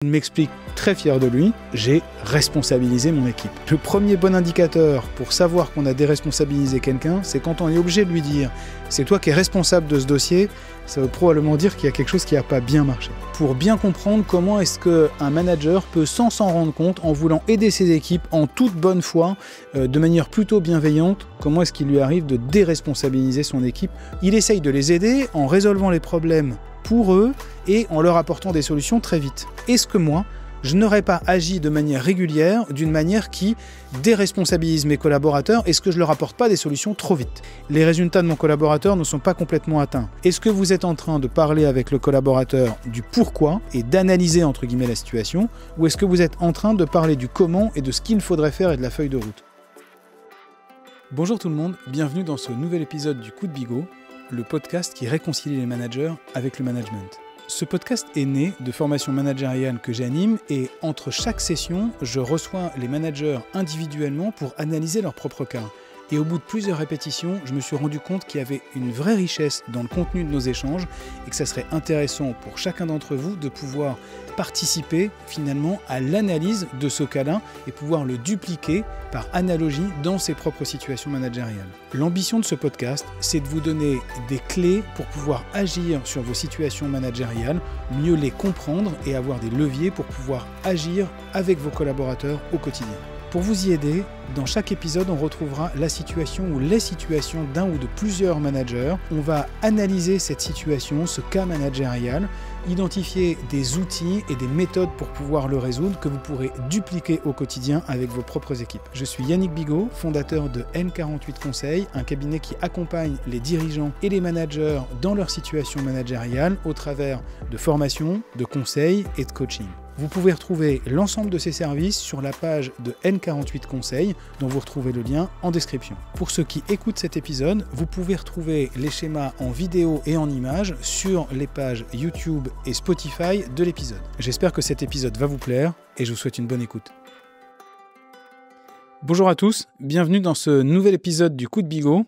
Il m'explique très fier de lui, j'ai responsabilisé mon équipe. Le premier bon indicateur pour savoir qu'on a déresponsabilisé quelqu'un, c'est quand on est obligé de lui dire « c'est toi qui es responsable de ce dossier », ça veut probablement dire qu'il y a quelque chose qui n'a pas bien marché. Pour bien comprendre comment est-ce qu'un manager peut sans s'en rendre compte, en voulant aider ses équipes en toute bonne foi, de manière plutôt bienveillante, comment est-ce qu'il lui arrive de déresponsabiliser son équipe. Il essaye de les aider en résolvant les problèmes pour eux et en leur apportant des solutions très vite. Est-ce que moi, je n'aurais pas agi de manière régulière, d'une manière qui déresponsabilise mes collaborateurs? Est-ce que je ne leur apporte pas des solutions trop vite? Les résultats de mon collaborateur ne sont pas complètement atteints. Est-ce que vous êtes en train de parler avec le collaborateur du pourquoi et d'analyser entre guillemets la situation, ou est-ce que vous êtes en train de parler du comment et de ce qu'il faudrait faire et de la feuille de route? Bonjour tout le monde, bienvenue dans ce nouvel épisode du Coup de Bigot, le podcast qui réconcilie les managers avec le management. Ce podcast est né de formations managériales que j'anime et entre chaque session, je reçois les managers individuellement pour analyser leur propre cas. Et au bout de plusieurs répétitions, je me suis rendu compte qu'il y avait une vraie richesse dans le contenu de nos échanges et que ça serait intéressant pour chacun d'entre vous de pouvoir participer finalement à l'analyse de ce cas-là et pouvoir le dupliquer par analogie dans ses propres situations managériales. L'ambition de ce podcast, c'est de vous donner des clés pour pouvoir agir sur vos situations managériales, mieux les comprendre et avoir des leviers pour pouvoir agir avec vos collaborateurs au quotidien. Pour vous y aider, dans chaque épisode, on retrouvera la situation ou les situations d'un ou de plusieurs managers. On va analyser cette situation, ce cas managérial, identifier des outils et des méthodes pour pouvoir le résoudre que vous pourrez dupliquer au quotidien avec vos propres équipes. Je suis Yannick Bigot, fondateur de N48 Conseil, un cabinet qui accompagne les dirigeants et les managers dans leur situation managériale au travers de formations, de conseils et de coaching. Vous pouvez retrouver l'ensemble de ces services sur la page de N48 Conseil, dont vous retrouvez le lien en description. Pour ceux qui écoutent cet épisode, vous pouvez retrouver les schémas en vidéo et en images sur les pages YouTube et Spotify de l'épisode. J'espère que cet épisode va vous plaire et je vous souhaite une bonne écoute. Bonjour à tous, bienvenue dans ce nouvel épisode du Coup de Bigot,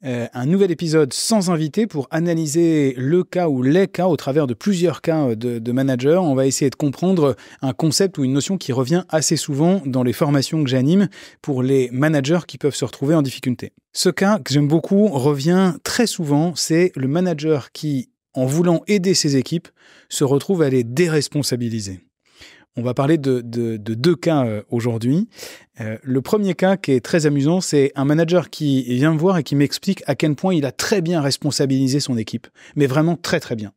un nouvel épisode sans invité pour analyser le cas ou les cas au travers de plusieurs cas de managers. On va essayer de comprendre un concept ou une notion qui revient assez souvent dans les formations que j'anime pour les managers qui peuvent se retrouver en difficulté. Ce cas que j'aime beaucoup revient très souvent, c'est le manager qui, en voulant aider ses équipes, se retrouve à les déresponsabiliser. On va parler de deux cas aujourd'hui. Le premier cas qui est très amusant, c'est un manager qui vient me voir et qui m'explique à quel point il a très bien responsabilisé son équipe, mais vraiment très très bien.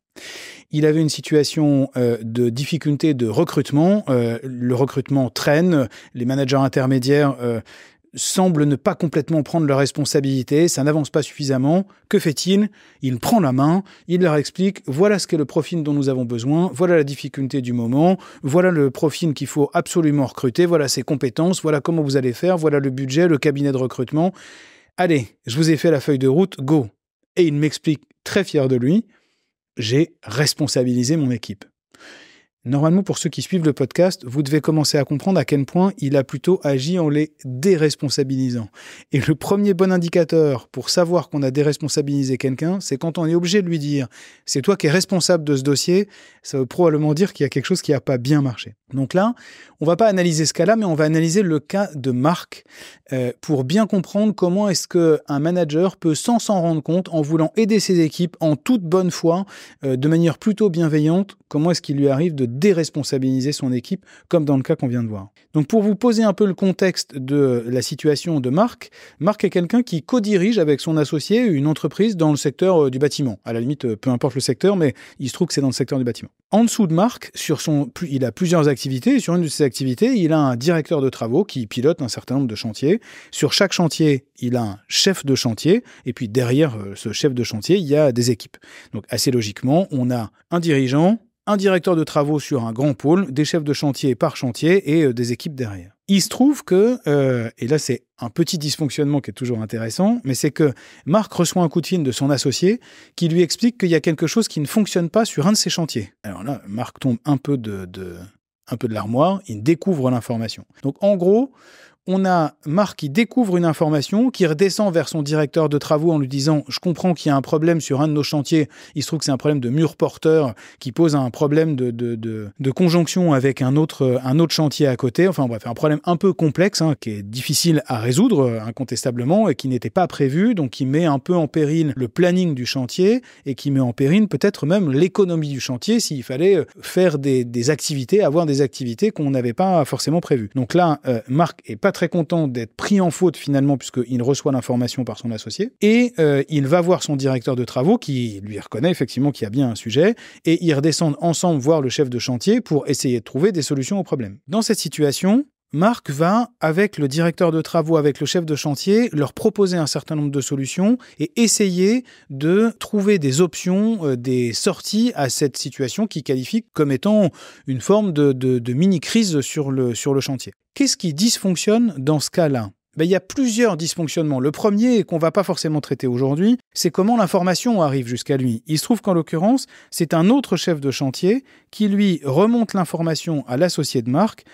Il avait une situation de difficulté de recrutement, le recrutement traîne, les managers intermédiaires semblent ne pas complètement prendre leurs responsabilités, ça n'avance pas suffisamment. Que fait-il? Il prend la main, il leur explique, voilà ce qu'est le profil dont nous avons besoin, voilà la difficulté du moment, voilà le profil qu'il faut absolument recruter, voilà ses compétences, voilà comment vous allez faire, voilà le budget, le cabinet de recrutement. Allez, je vous ai fait la feuille de route, go! Et il m'explique, très fier de lui, j'ai responsabilisé mon équipe. Normalement, pour ceux qui suivent le podcast, vous devez commencer à comprendre à quel point il a plutôt agi en les déresponsabilisant. Et le premier bon indicateur pour savoir qu'on a déresponsabilisé quelqu'un, c'est quand on est obligé de lui dire « c'est toi qui es responsable de ce dossier », ça veut probablement dire qu'il y a quelque chose qui n'a pas bien marché. Donc là, on ne va pas analyser ce cas-là, mais on va analyser le cas de Marc pour bien comprendre comment est-ce qu'un manager peut sans s'en rendre compte, en voulant aider ses équipes en toute bonne foi, de manière plutôt bienveillante, comment est-ce qu'il lui arrive de déresponsabiliser son équipe, comme dans le cas qu'on vient de voir. Donc pour vous poser un peu le contexte de la situation de Marc, Marc est quelqu'un qui co-dirige avec son associé une entreprise dans le secteur du bâtiment. À la limite, peu importe le secteur, mais il se trouve que c'est dans le secteur du bâtiment. En dessous de Marc, il a plusieurs activités, et sur une de ces activités, il a un directeur de travaux qui pilote un certain nombre de chantiers. Sur chaque chantier, il a un chef de chantier, et puis derrière ce chef de chantier, il y a des équipes. Donc assez logiquement, on a un dirigeant, un directeur de travaux sur un grand pôle, des chefs de chantier par chantier et des équipes derrière. Il se trouve que, et là c'est un petit dysfonctionnement qui est toujours intéressant, mais c'est que Marc reçoit un coup de fil de son associé qui lui explique qu'il y a quelque chose qui ne fonctionne pas sur un de ses chantiers. Alors là, Marc tombe un peu de l'armoire, il découvre l'information. Donc en gros, on a Marc qui découvre une information, qui redescend vers son directeur de travaux en lui disant « Je comprends qu'il y a un problème sur un de nos chantiers. Il se trouve que c'est un problème de mur porteur qui pose un problème de conjonction avec un autre chantier à côté. » Enfin bref, un problème un peu complexe qui est difficile à résoudre incontestablement et qui n'était pas prévu, donc qui met un peu en péril le planning du chantier et qui met en péril peut-être même l'économie du chantier s'il fallait faire des activités, avoir des activités qu'on n'avait pas forcément prévues. Donc là, Marc est pas très content d'être pris en faute finalement puisqu'il reçoit l'information par son associé et il va voir son directeur de travaux qui lui reconnaît effectivement qu'il y a bien un sujet et ils redescendent ensemble voir le chef de chantier pour essayer de trouver des solutions au problème. Dans cette situation, Marc va, avec le directeur de travaux, avec le chef de chantier, leur proposer un certain nombre de solutions et essayer de trouver des options, des sorties à cette situation qu'il qualifie comme étant une forme de mini-crise sur le chantier. Qu'est-ce qui dysfonctionne dans ce cas-là ? Il y a plusieurs dysfonctionnements. Le premier, qu'on ne va pas forcément traiter aujourd'hui, c'est comment l'information arrive jusqu'à lui. Il se trouve qu'en l'occurrence, c'est un autre chef de chantier qui, lui, remonte l'information à l'associé de Marc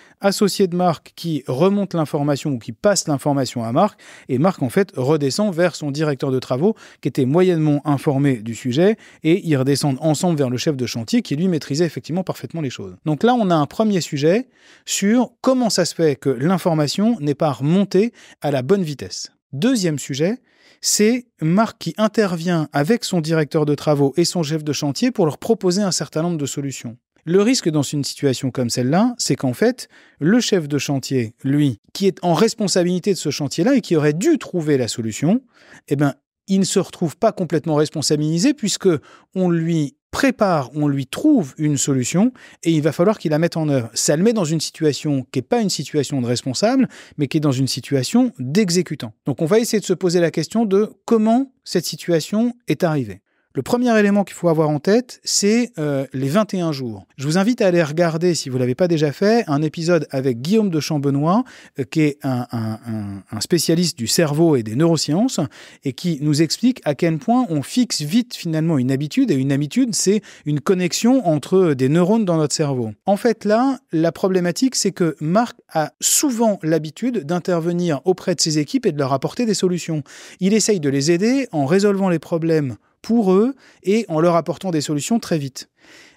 qui remonte l'information ou qui passe l'information à Marc, et Marc, en fait, redescend vers son directeur de travaux qui était moyennement informé du sujet, et ils redescendent ensemble vers le chef de chantier qui, lui, maîtrisait effectivement parfaitement les choses. Donc là, on a un premier sujet sur comment ça se fait que l'information n'est pas remontée à la bonne vitesse. Deuxième sujet, c'est Marc qui intervient avec son directeur de travaux et son chef de chantier pour leur proposer un certain nombre de solutions. Le risque dans une situation comme celle-là, c'est qu'en fait, le chef de chantier, lui, qui est en responsabilité de ce chantier-là et qui aurait dû trouver la solution, il ne se retrouve pas complètement responsabilisé puisque on lui prépare, on lui trouve une solution et il va falloir qu'il la mette en œuvre. Ça le met dans une situation qui n'est pas une situation de responsable, mais qui est dans une situation d'exécutant. Donc on va essayer de se poser la question de comment cette situation est arrivée. Le premier élément qu'il faut avoir en tête, c'est les 21 jours. Je vous invite à aller regarder, si vous ne l'avez pas déjà fait, un épisode avec Guillaume de Chambenois, qui est un spécialiste du cerveau et des neurosciences, et qui nous explique à quel point on fixe vite finalement une habitude, et une habitude, c'est une connexion entre des neurones dans notre cerveau. En fait, là, la problématique, c'est que Marc a souvent l'habitude d'intervenir auprès de ses équipes et de leur apporter des solutions. Il essaye de les aider en résolvant les problèmes pour eux et en leur apportant des solutions très vite.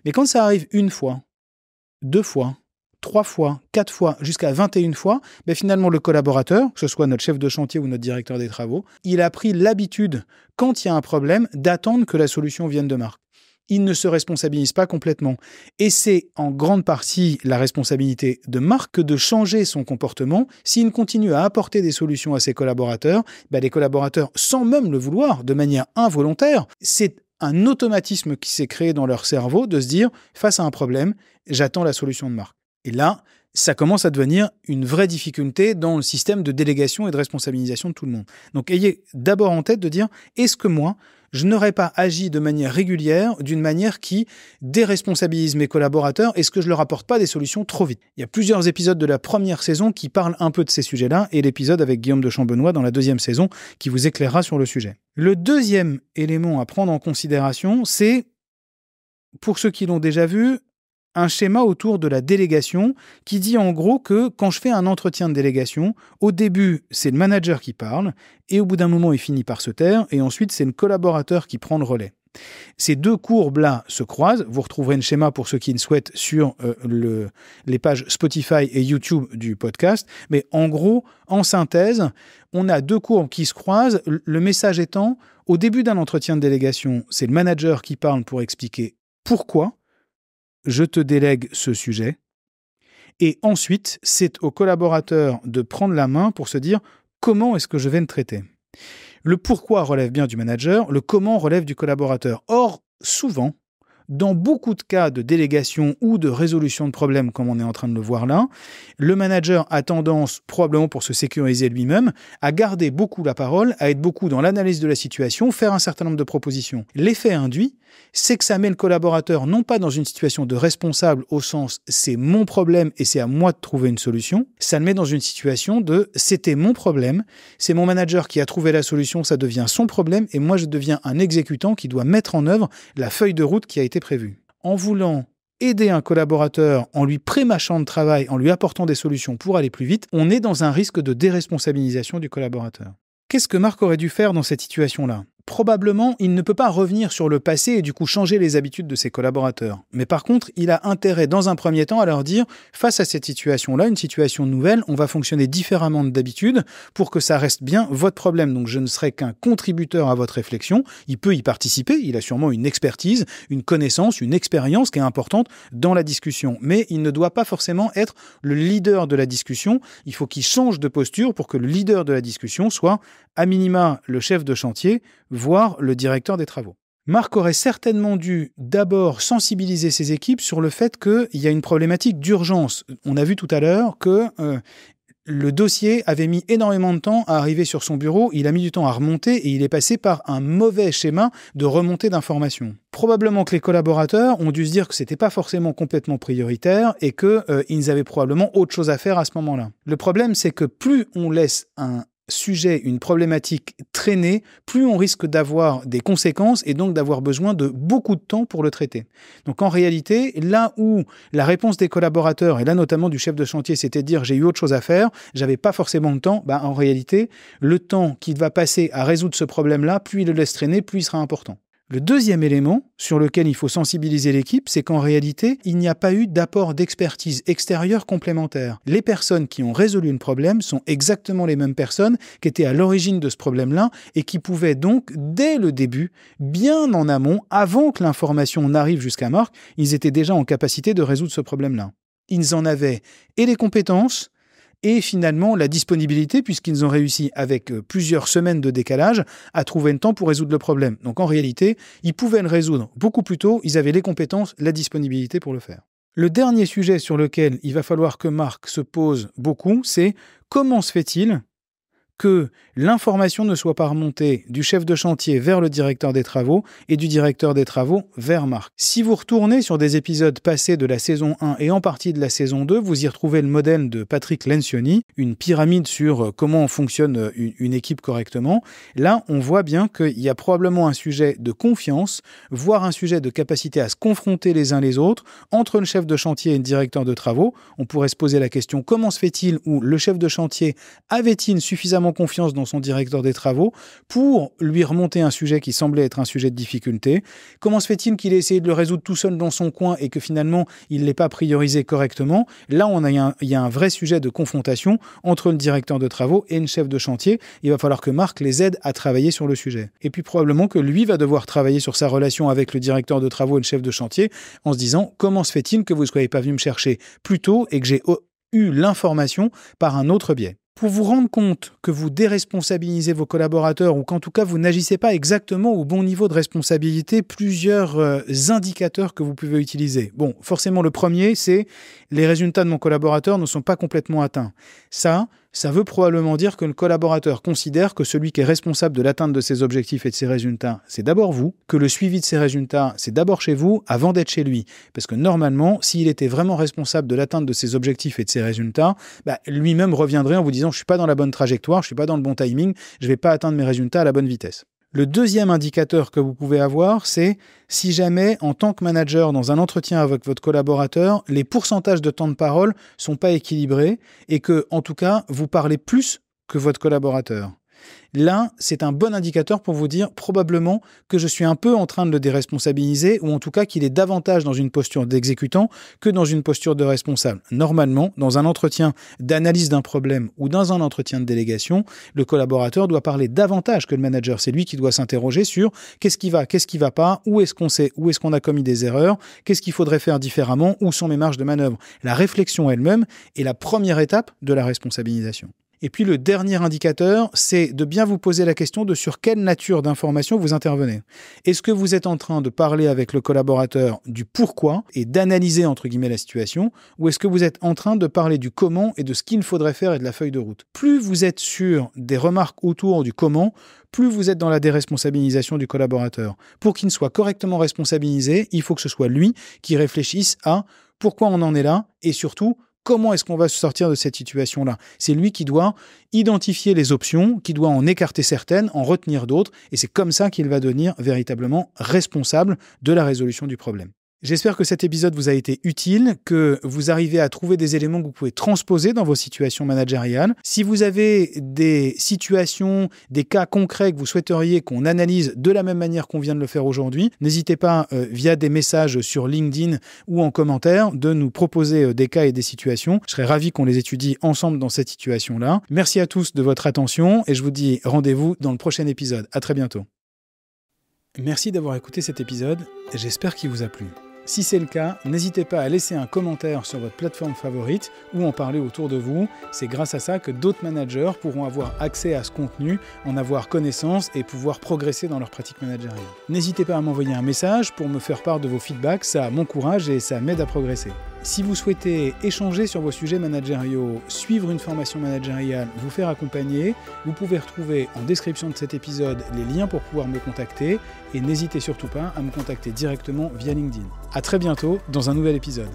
Mais quand ça arrive une fois, 2 fois, 3 fois, 4 fois, jusqu'à 21 fois, finalement le collaborateur, que ce soit notre chef de chantier ou notre directeur des travaux, il a pris l'habitude, quand il y a un problème, d'attendre que la solution vienne de Marc. Il ne se responsabilise pas complètement. Et c'est en grande partie la responsabilité de Marc de changer son comportement. S'il continue à apporter des solutions à ses collaborateurs, les collaborateurs, sans même le vouloir, de manière involontaire, c'est un automatisme qui s'est créé dans leur cerveau de se dire, face à un problème, j'attends la solution de Marc. Et là, ça commence à devenir une vraie difficulté dans le système de délégation et de responsabilisation de tout le monde. Donc, ayez d'abord en tête de dire, est-ce que moi, je n'aurais pas agi de manière régulière, d'une manière qui déresponsabilise mes collaborateurs? Est-ce que je leur apporte pas des solutions trop vite? Il y a plusieurs épisodes de la première saison qui parlent un peu de ces sujets-là, et l'épisode avec Guillaume de Chambenois dans la 2e saison qui vous éclairera sur le sujet. Le deuxième élément à prendre en considération, c'est, pour ceux qui l'ont déjà vu, un schéma autour de la délégation qui dit en gros que quand je fais un entretien de délégation, au début, c'est le manager qui parle et au bout d'un moment, il finit par se taire et ensuite, c'est le collaborateur qui prend le relais. Ces deux courbes-là se croisent. Vous retrouverez le schéma pour ceux qui le souhaitent sur les pages Spotify et YouTube du podcast. Mais en gros, en synthèse, on a deux courbes qui se croisent. Le message étant, au début d'un entretien de délégation, c'est le manager qui parle pour expliquer pourquoi je te délègue ce sujet. Et ensuite, c'est au collaborateur de prendre la main pour se dire comment est-ce que je vais me traiter. Le pourquoi relève bien du manager, le comment relève du collaborateur. Or, souvent, dans beaucoup de cas de délégation ou de résolution de problèmes, comme on est en train de le voir là, le manager a tendance, probablement pour se sécuriser lui-même, à garder beaucoup la parole, à être beaucoup dans l'analyse de la situation, faire un certain nombre de propositions. L'effet induit, c'est que ça met le collaborateur non pas dans une situation de responsable au sens « c'est mon problème et c'est à moi de trouver une solution », ça le met dans une situation de « c'était mon problème, c'est mon manager qui a trouvé la solution, ça devient son problème et moi je deviens un exécutant qui doit mettre en œuvre la feuille de route qui a été prévue ». En voulant aider un collaborateur en lui prémâchant le travail, en lui apportant des solutions pour aller plus vite, on est dans un risque de déresponsabilisation du collaborateur. Qu'est-ce que Marc aurait dû faire dans cette situation-là ? Probablement, il ne peut pas revenir sur le passé et du coup changer les habitudes de ses collaborateurs. Mais par contre, il a intérêt dans un premier temps à leur dire, face à cette situation-là, une situation nouvelle, on va fonctionner différemment d'habitude pour que ça reste bien votre problème. Donc je ne serai qu'un contributeur à votre réflexion. Il peut y participer, il a sûrement une expertise, une connaissance, une expérience qui est importante dans la discussion. Mais il ne doit pas forcément être le leader de la discussion. Il faut qu'il change de posture pour que le leader de la discussion soit, à minima, le chef de chantier, voire le directeur des travaux. Marc aurait certainement dû d'abord sensibiliser ses équipes sur le fait qu'il y a une problématique d'urgence. On a vu tout à l'heure que le dossier avait mis énormément de temps à arriver sur son bureau, il a mis du temps à remonter et il est passé par un mauvais schéma de remontée d'informations. Probablement que les collaborateurs ont dû se dire que c'était pas forcément complètement prioritaire et qu'ils avaient probablement autre chose à faire à ce moment-là. Le problème, c'est que plus on laisse un sujet, une problématique traînée, plus on risque d'avoir des conséquences et donc d'avoir besoin de beaucoup de temps pour le traiter. Donc en réalité, là où la réponse des collaborateurs, et là notamment du chef de chantier, c'était de dire j'ai eu autre chose à faire, j'avais pas forcément le temps, en réalité, le temps qu'il va passer à résoudre ce problème-là, plus il le laisse traîner, plus il sera important. Le deuxième élément sur lequel il faut sensibiliser l'équipe, c'est qu'en réalité, il n'y a pas eu d'apport d'expertise extérieure complémentaire. Les personnes qui ont résolu le problème sont exactement les mêmes personnes qui étaient à l'origine de ce problème-là et qui pouvaient donc, dès le début, bien en amont, avant que l'information n'arrive jusqu'à Marc, ils étaient déjà en capacité de résoudre ce problème-là. Ils en avaient et les compétences, et finalement la disponibilité, puisqu'ils ont réussi, avec plusieurs semaines de décalage, à trouver le temps pour résoudre le problème. Donc en réalité, ils pouvaient le résoudre beaucoup plus tôt, ils avaient les compétences, la disponibilité pour le faire. Le dernier sujet sur lequel il va falloir que Marc se pose beaucoup, c'est comment se fait-il que l'information ne soit pas remontée du chef de chantier vers le directeur des travaux et du directeur des travaux vers Marc. Si vous retournez sur des épisodes passés de la saison 1 et en partie de la saison 2, vous y retrouvez le modèle de Patrick Lencioni, une pyramide sur comment fonctionne une équipe correctement. Là, on voit bien qu'il y a probablement un sujet de confiance, voire un sujet de capacité à se confronter les uns les autres entre le chef de chantier et le directeur de travaux. On pourrait se poser la question, comment se fait-il où le chef de chantier avait-il suffisamment confiance dans son directeur des travaux pour lui remonter un sujet qui semblait être un sujet de difficulté? Comment se fait-il qu'il ait essayé de le résoudre tout seul dans son coin et que finalement il ne l'ait pas priorisé correctement? Là, il y a un vrai sujet de confrontation entre le directeur de travaux et une chef de chantier. Il va falloir que Marc les aide à travailler sur le sujet. Et puis probablement que lui va devoir travailler sur sa relation avec le directeur de travaux et le chef de chantier en se disant comment se fait-il que vous ne soyez pas venu me chercher plus tôt et que j'ai eu l'information par un autre biais? Pour vous rendre compte que vous déresponsabilisez vos collaborateurs ou qu'en tout cas vous n'agissez pas exactement au bon niveau de responsabilité, plusieurs indicateurs que vous pouvez utiliser. Bon, forcément le premier, c'est les résultats de mon collaborateur ne sont pas complètement atteints. Ça veut probablement dire que le collaborateur considère que celui qui est responsable de l'atteinte de ses objectifs et de ses résultats, c'est d'abord vous, que le suivi de ses résultats, c'est d'abord chez vous avant d'être chez lui. Parce que normalement, s'il était vraiment responsable de l'atteinte de ses objectifs et de ses résultats, lui-même reviendrait en vous disant « je suis pas dans la bonne trajectoire, je suis pas dans le bon timing, je vais pas atteindre mes résultats à la bonne vitesse ». Le deuxième indicateur que vous pouvez avoir, c'est si jamais, en tant que manager, dans un entretien avec votre collaborateur, les pourcentages de temps de parole sont pas équilibrés et que, en tout cas, vous parlez plus que votre collaborateur. Là, c'est un bon indicateur pour vous dire probablement que je suis un peu en train de le déresponsabiliser ou en tout cas qu'il est davantage dans une posture d'exécutant que dans une posture de responsable. Normalement, dans un entretien d'analyse d'un problème ou dans un entretien de délégation, le collaborateur doit parler davantage que le manager. C'est lui qui doit s'interroger sur qu'est-ce qui va pas, où est-ce qu'on a commis des erreurs, qu'est-ce qu'il faudrait faire différemment, où sont mes marges de manœuvre. La réflexion elle-même est la première étape de la responsabilisation. Et puis le dernier indicateur, c'est de bien vous poser la question de sur quelle nature d'information vous intervenez. Est-ce que vous êtes en train de parler avec le collaborateur du pourquoi et d'analyser entre guillemets la situation, ou est-ce que vous êtes en train de parler du comment et de ce qu'il faudrait faire et de la feuille de route? Plus vous êtes sur des remarques autour du comment, plus vous êtes dans la déresponsabilisation du collaborateur. Pour qu'il soit correctement responsabilisé, il faut que ce soit lui qui réfléchisse à pourquoi on en est là et surtout comment est-ce qu'on va se sortir de cette situation-là? C'est lui qui doit identifier les options, qui doit en écarter certaines, en retenir d'autres, et c'est comme ça qu'il va devenir véritablement responsable de la résolution du problème. J'espère que cet épisode vous a été utile, que vous arrivez à trouver des éléments que vous pouvez transposer dans vos situations managériales. Si vous avez des situations, des cas concrets que vous souhaiteriez qu'on analyse de la même manière qu'on vient de le faire aujourd'hui, n'hésitez pas via des messages sur LinkedIn ou en commentaire de nous proposer des cas et des situations. Je serais ravi qu'on les étudie ensemble dans cette situation-là. Merci à tous de votre attention et je vous dis rendez-vous dans le prochain épisode. À très bientôt. Merci d'avoir écouté cet épisode. J'espère qu'il vous a plu. Si c'est le cas, n'hésitez pas à laisser un commentaire sur votre plateforme favorite ou en parler autour de vous. C'est grâce à ça que d'autres managers pourront avoir accès à ce contenu, en avoir connaissance et pouvoir progresser dans leur pratique managériale. N'hésitez pas à m'envoyer un message pour me faire part de vos feedbacks, ça m'encourage et ça m'aide à progresser. Si vous souhaitez échanger sur vos sujets managériaux, suivre une formation managériale, vous faire accompagner, vous pouvez retrouver en description de cet épisode les liens pour pouvoir me contacter et n'hésitez surtout pas à me contacter directement via LinkedIn. À très bientôt dans un nouvel épisode.